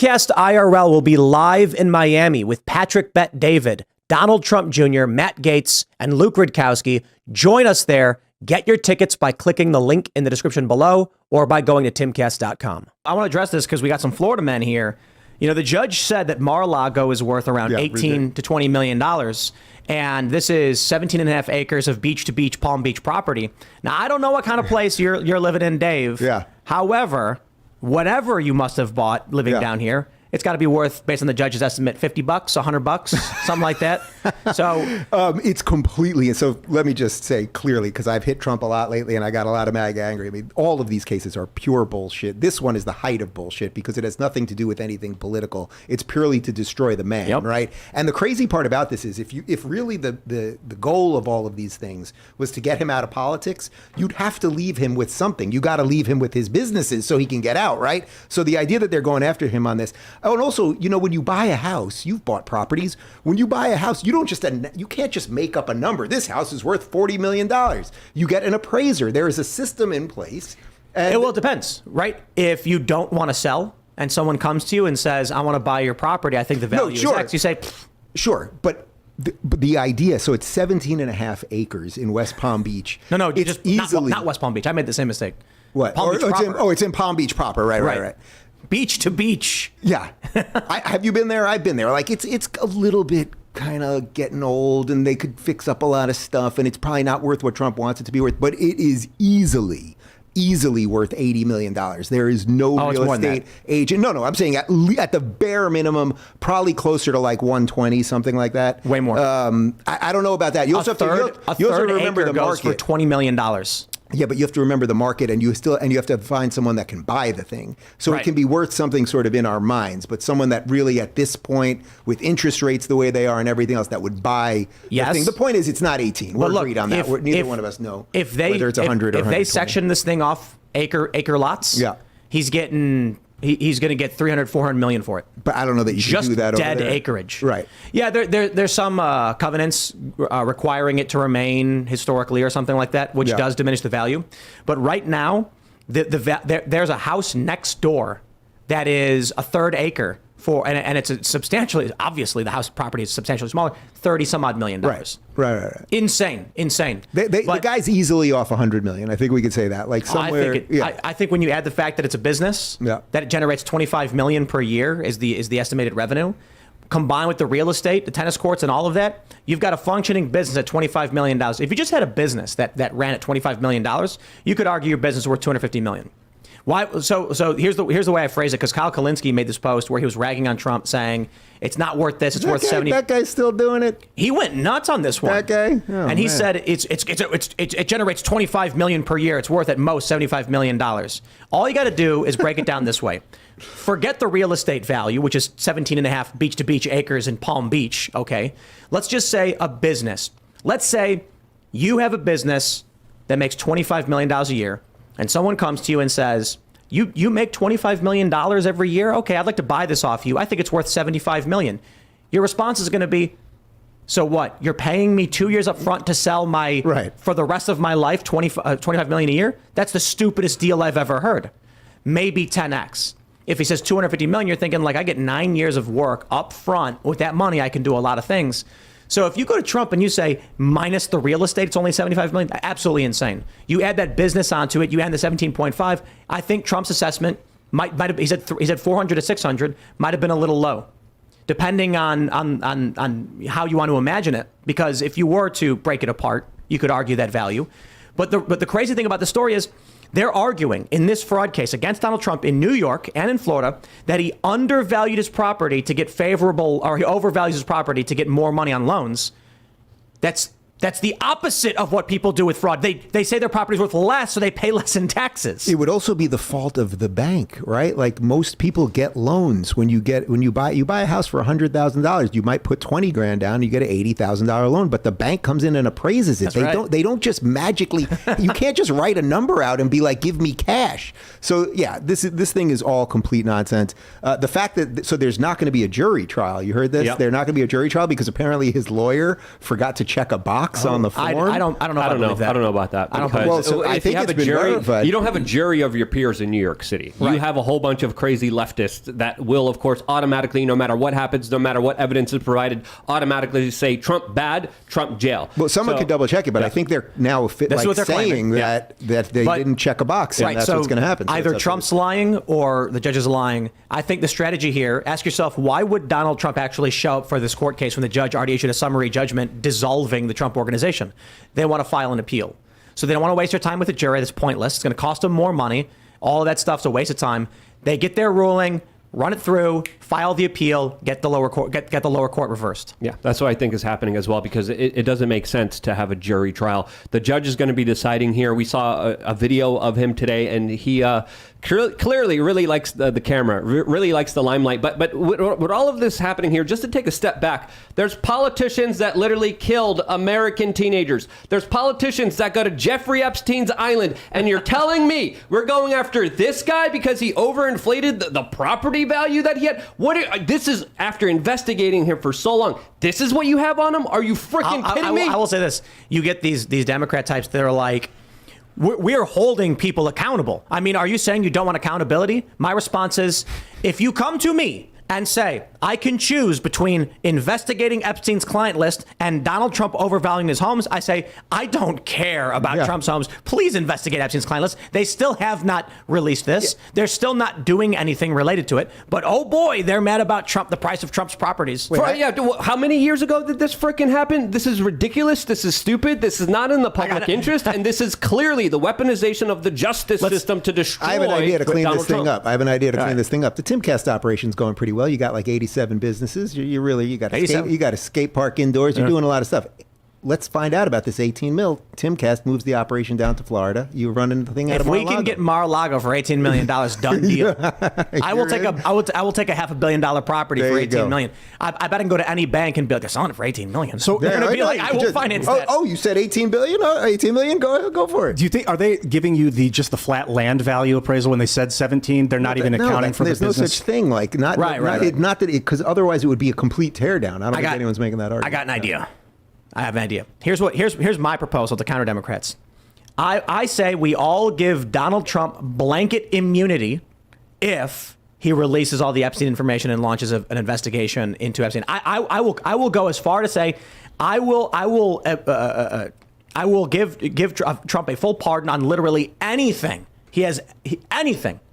Timcast IRL will be live in Miami with Patrick Bet David, Donald Trump Jr., Matt Gaetz, and Luke Rudkowski. Join us there. Get your tickets by clicking the link in the description below or by going to timcast.com. I want to address this because we got some Florida men here. You know, the judge said that Mar-a-Lago is worth around $18 to $20 million. And this is 17 and a half acres of beach-to-beach Palm Beach property. Now, I don't know what kind of place you're living in, Dave. Yeah. However, whatever you must have bought living down here, it's got to be worth, based on the judge's estimate, $50, $100, something like that. So it's completely. So let me just say clearly, because I've hit Trump a lot lately and I got a lot of MAGA angry. I mean, all of these cases are pure bullshit. This one is the height of bullshit because it has nothing to do with anything political. It's purely to destroy the man, right? And the crazy part about this is if really the goal of all of these things was to get him out of politics, you'd have to leave him with something. You got to leave him with his businesses so he can get out, right? So the idea that they're going after him on this. Oh, and also, you know, when you buy a house, you've bought properties. When you buy a house, you can't just make up a number. This house is worth $40 million. You get an appraiser. There is a system in place. And well, it depends, right? If you don't want to sell and someone comes to you and says, I want to buy your property, I think the value is X, you say, sure, but the idea, so it's 17 and a half acres in West Palm Beach. No, it's just easily not West Palm Beach. I made the same mistake. What? Palm Beach proper. It's in Palm Beach proper. Right. Beach to beach. Yeah. Have you been there? I've been there. Like it's a little bit kind of getting old and they could fix up a lot of stuff and it's probably not worth what Trump wants it to be worth, but it is easily worth $80 million. There is no real estate agent. No, I'm saying at the bare minimum, probably closer to like 120, something like that. Way more. I don't know about that. You also have to remember the market. For $20 million. Yeah, but you have to remember the market, and you have to find someone that can buy the thing. So it can be worth something sort of in our minds, but someone that really at this point, with interest rates the way they are and everything else, that would buy the thing. The point is, it's not 18. We're agreed on that. Neither one of us know whether it's 100 or 120. If they section this thing off acre lots, he's going to get 300, 400 million for it. But I don't know that you can do that over there. Just dead acreage. Right. Yeah, there's some covenants requiring it to remain historically or something like that, which does diminish the value. But right now, there's a house next door that is a third acre and it's substantially, obviously the house property is substantially smaller, 30 some odd million dollars. Right. Insane. The guy's easily off 100 million. I think we could say that. Like somewhere. I think when you add the fact that it's a business, that it generates 25 million per year is the estimated revenue, combined with the real estate, the tennis courts and all of that, you've got a functioning business at $25 million. If you just had a business that ran at $25 million, you could argue your business is worth $250 million. Why? So here's the way I phrase it, because Kyle Kalinske made this post where he was ragging on Trump, saying it's not worth this. It's worth 70. That guy's still doing it. He went nuts on this one. That guy, and he said it generates 25 million per year. It's worth at most $75 million. All you got to do is break it down this way. Forget the real estate value, which is 17 and a half beach to beach acres in Palm Beach. Okay, let's just say a business. Let's say you have a business that makes $25 million a year. And someone comes to you and says, you make $25 million every year? Okay, I'd like to buy this off you. I think it's worth $75 million. Your response is going to be, so what? You're paying me 2 years up front to sell for the rest of my life, $25 million a year? That's the stupidest deal I've ever heard. Maybe 10x. If he says $250 million, you're thinking, like, I get 9 years of work up front. With that money, I can do a lot of things. So if you go to Trump and you say, minus the real estate, it's only 75 million, absolutely insane. You add that business onto it, you add the 17.5, I think Trump's assessment might have, he said 400 to 600, might have been a little low, depending on how you want to imagine it. Because if you were to break it apart, you could argue that value. But the crazy thing about the story is, they're arguing in this fraud case against Donald Trump in New York and in Florida that he undervalued his property to get favorable, or he overvalues his property to get more money on loans. That's the opposite of what people do with fraud. They say their property's worth less, so they pay less in taxes. It would also be the fault of the bank, right? Like most people get loans when you buy a house for $100,000. You might put 20 grand down, you get an $80,000 loan, but the bank comes in and appraises it. They don't just magically. You can't just write a number out and be like, give me cash. So yeah, this thing is all complete nonsense. The fact that there's not going to be a jury trial. You heard this? Yep. There's not going to be a jury trial because apparently his lawyer forgot to check a box. box on the form? I don't know. If I believe that. I don't know about that. I don't because Well, so I if think you have it's a been jury, verified. you don't have a jury of your peers in New York City. Right. You have a whole bunch of crazy leftists that will, of course, automatically, no matter what happens, no matter what evidence is provided, automatically say Trump bad, Trump jail. Well, someone could double check it, but I think they're now That's what they're saying claiming. that they But- didn't check a box, and Right, that's so what's going to happen. So either it's up to Trump's lying or the judge is lying. I think the strategy here, ask yourself, why would Donald Trump actually show up for this court case when the judge already issued a summary judgment dissolving the Trump organization? They want to file an appeal. So they don't want to waste their time with a jury. That's pointless. It's going to cost them more money. All of that stuff's a waste of time. They get their ruling, run it through, file the appeal, get the lower court get the lower court reversed. Yeah, that's what I think is happening as well, because it doesn't make sense to have a jury trial. The judge is going to be deciding here. We saw a video of him today, and he clearly really likes the camera, really likes the limelight. But with all of this happening here, just to take a step back, there's politicians that literally killed American teenagers. There's politicians that go to Jeffrey Epstein's island, and you're telling me we're going after this guy because he overinflated the property value that he had? This is after investigating him for so long. This is what you have on him? Are you freaking kidding me? I will say this. You get these Democrat types that are like, we're holding people accountable. I mean, are you saying you don't want accountability? My response is, if you come to me and say, I can choose between investigating Epstein's client list and Donald Trump overvaluing his homes, I say, I don't care about Trump's homes. Please investigate Epstein's client list. They still have not released this. They're still not doing anything related to it. But oh boy, they're mad about Trump, the price of Trump's properties. How many years ago did this frickin' happen? This is ridiculous. This is stupid. This is not in the public interest. And this is clearly the weaponization of the justice system to destroy I have an idea to clean Donald this thing Trump. up. I have an idea to clean this thing up. The Timcast operation's going pretty well. You got like 87 businesses. You got a skate park indoors. You're doing a lot of stuff. Let's find out about this 18 mil. Timcast moves the operation down to Florida. You're running the thing out of Mar-a-Lago. If we can get Mar-a-Lago for $18 million, done deal. I will take a $500 million property for $18 million. I bet I can go to any bank and be like, they're selling it for $18 million. So they're going to be like, I will finance that. Oh, you said 18 billion? 18 million? Go for it. Do you think, are they giving you just the flat land value appraisal when they said 17? They're not even accounting for the business. There's no such thing. Like not that because otherwise it would be a complete teardown. I don't think anyone's making that argument. I got an idea. I have an idea. Here's my proposal to counter Democrats. I say we all give Donald Trump blanket immunity if he releases all the Epstein information and launches an investigation into Epstein. I will go as far to say I will give Trump a full pardon on literally anything he has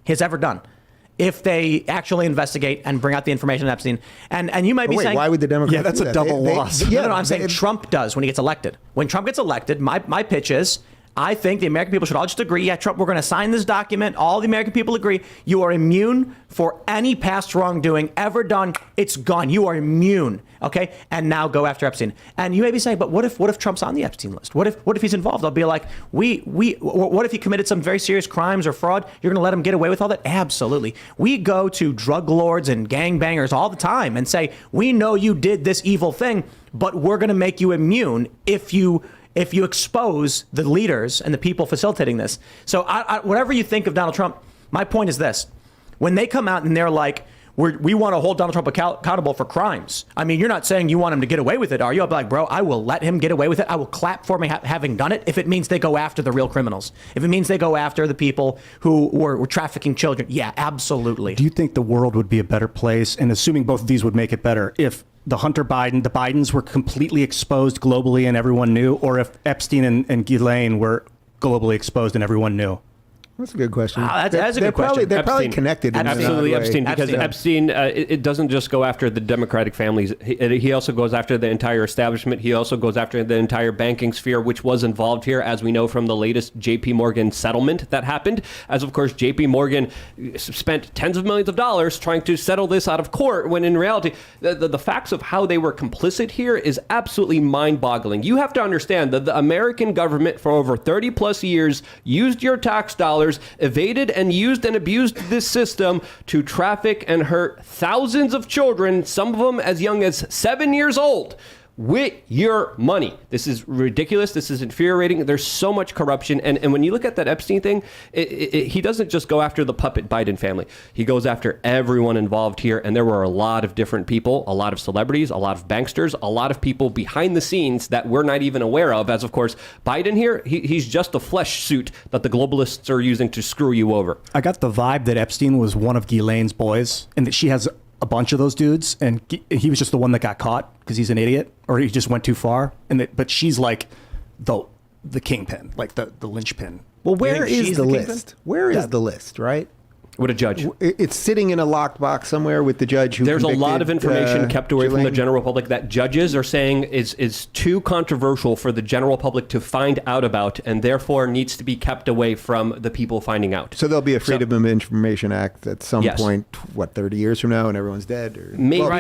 ever done, if they actually investigate and bring out the information on Epstein. And you might be saying, why would the Democrats? Yeah, that's a double loss. No, I'm saying Trump does when he gets elected. When Trump gets elected, my pitch is, I think the American people should all just agree, Trump, we're going to sign this document. All the American people agree. You are immune for any past wrongdoing ever done. It's gone. You are immune. Okay? And now go after Epstein. And you may be saying, but what if Trump's on the Epstein list? What if he's involved? I'll be like, what if he committed some very serious crimes or fraud? You're going to let him get away with all that? Absolutely. We go to drug lords and gangbangers all the time and say, we know you did this evil thing, but we're going to make you immune if you expose the leaders and the people facilitating this. So whatever you think of Donald Trump, my point is this. When they come out and they're like, we want to hold Donald Trump accountable for crimes. I mean, you're not saying you want him to get away with it, are you? I'll be like, bro, I will let him get away with it. I will clap for him having done it if it means they go after the real criminals. If it means they go after the people who were trafficking children. Yeah, absolutely. Do you think the world would be a better place, and assuming both of these would make it better, if the Bidens were completely exposed globally and everyone knew, or if Epstein and Ghislaine were globally exposed and everyone knew? That's a good question. That's a good question. They're probably connected. Absolutely, Epstein, because Epstein. It doesn't just go after the Democratic families. He also goes after the entire establishment. He also goes after the entire banking sphere, which was involved here, as we know from the latest J.P. Morgan settlement that happened. As of course, J.P. Morgan spent tens of millions of dollars trying to settle this out of court, when in reality, the facts of how they were complicit here is absolutely mind-boggling. You have to understand that the American government for over 30 plus years used your tax dollars, evaded and used and abused this system to traffic and hurt thousands of children, some of them as young as 7 years old. with your money. This is ridiculous. This is infuriating. There's so much corruption. And when you look at that Epstein thing, he doesn't just go after the puppet Biden family. He goes after everyone involved here. And there were a lot of different people, a lot of celebrities, a lot of banksters, a lot of people behind the scenes that we're not even aware of. As of course, Biden here, he's just a flesh suit that the globalists are using to screw you over. I got the vibe that Epstein was one of Ghislaine's boys and that she has a bunch of those dudes, and he was just the one that got caught because he's an idiot or he just went too far. But she's like the kingpin, like the linchpin. Well, where is the list? Where is the list, right? With a judge. It's sitting in a locked box somewhere with the judge who There's a lot of convicted, information kept away from the Ghislaine. general public that judges are saying is too controversial for the general public to find out about, and therefore needs to be kept away from the people finding out. So there'll be a Freedom of Information Act at some point, 30 years from now, and everyone's dead? Or, Maybe no.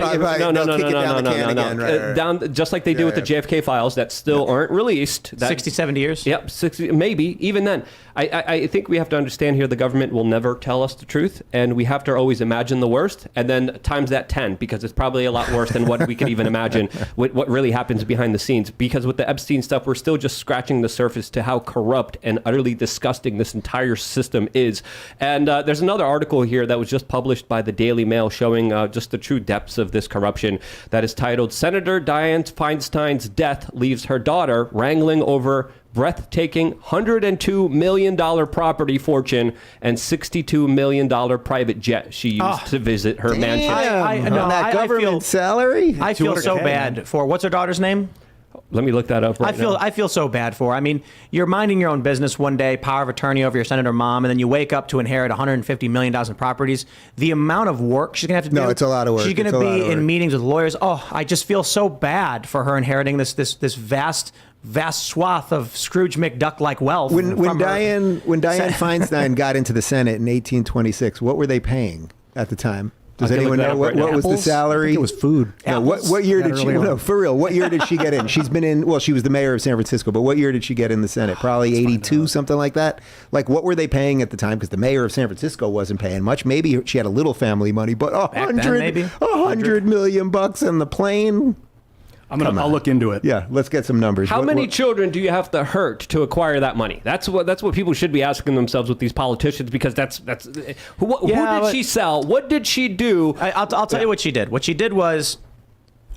Down just like they do with the JFK files that still aren't released. 60, 70 years? Yep, 60, maybe. Even then, I think we have to understand here the government will never tell us the truth, and we have to always imagine the worst, and then times that 10, because it's probably a lot worse than what we could even imagine what really happens behind the scenes. Because with the Epstein stuff, we're still just scratching the surface to how corrupt and utterly disgusting this entire system is. And there's another article here that was just published by the Daily Mail showing just the true depths of this corruption that is titled, Senator Dianne Feinstein's death leaves her daughter wrangling over breathtaking $102 million property fortune and $62 million private jet she used to visit her mansion. That government salary? I feel so bad for, what's her daughter's name? Let me look that up right now. I feel so bad for her. I mean, you're minding your own business one day, power of attorney over your senator mom, and then you wake up to inherit $150 million in properties. The amount of work she's going to have to do. No, it's a lot of work. She's going to be in meetings with lawyers. Oh, I just feel so bad for her inheriting this vast swath of Scrooge McDuck-like wealth. When Dianne Feinstein got into the Senate in 1826, what were they paying at the time? Does anyone know what was the salary? I think it was food. No, what year did she? No, for real. What year did she get in? She's been in. Well, she was the mayor of San Francisco, but what year did she get in the Senate? Probably 82, something like that. Like, what were they paying at the time? Because the mayor of San Francisco wasn't paying much. Maybe she had a little family money, but $100 million bucks on the plane. I'll look into it. Yeah, let's get some numbers. How many children do you have to hurt to acquire that money? That's what people should be asking themselves with these politicians, because who did she sell? What did she do? I'll tell you what she did. What she did was,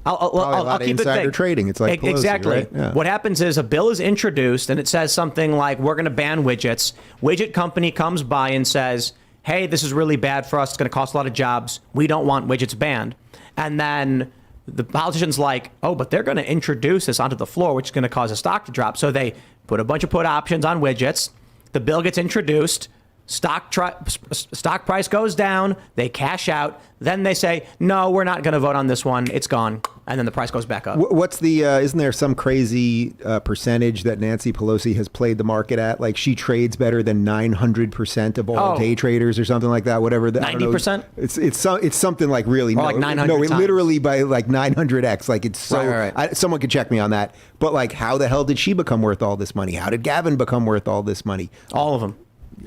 I'll keep it vague. Trading. It's like Pelosi, exactly. Right? Yeah. What happens is a bill is introduced and it says something like, we're going to ban widgets. Widget company comes by and says, hey, this is really bad for us. It's going to cost a lot of jobs. We don't want widgets banned. And then the politician's like, oh, but they're going to introduce this onto the floor, which is going to cause a stock to drop. So they put a bunch of put options on widgets. The bill gets introduced. Stock price goes down. They cash out. Then they say, no, we're not going to vote on this one. It's gone. And then the price goes back up. What's the, isn't there some crazy percentage that Nancy Pelosi has played the market at? Like, she trades better than 900% of all day traders or something like that, whatever. 90%? It's something like really. Or like 900 No, times. Literally by like 900x. Like, it's so, right. Someone could check me on that. But like, how the hell did she become worth all this money? How did Gavin become worth all this money? All of them.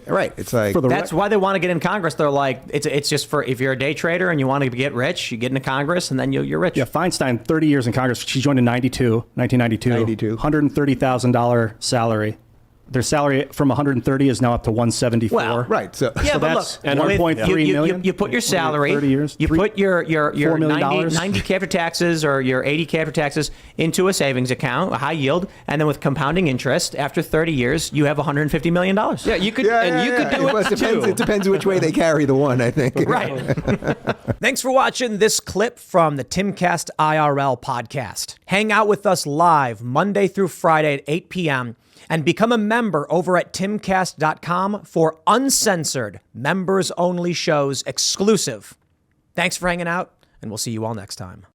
Right. It's like, that's why they want to get in Congress. They're like, it's just for, if you're a day trader and you want to get rich, you get into Congress and then you're rich. Yeah, Feinstein, 30 years in Congress. She joined in 1992. $130,000 salary. Their salary from 130 is now up to 174. Well, right. So yeah, so but that's look, 1.3 million. You put your salary, 30 years, you put your $4 million 90K after taxes or your 80K after taxes into a savings account, a high yield, and then with compounding interest, after 30 years, you have $150 million. Yeah, you could, you could do it too. It depends which way they carry the one, I think. Right. Thanks for watching this clip from the Timcast IRL podcast. Hang out with us live Monday through Friday at 8 p.m. and become a member over at timcast.com for uncensored, members-only shows exclusive. Thanks for hanging out, and we'll see you all next time.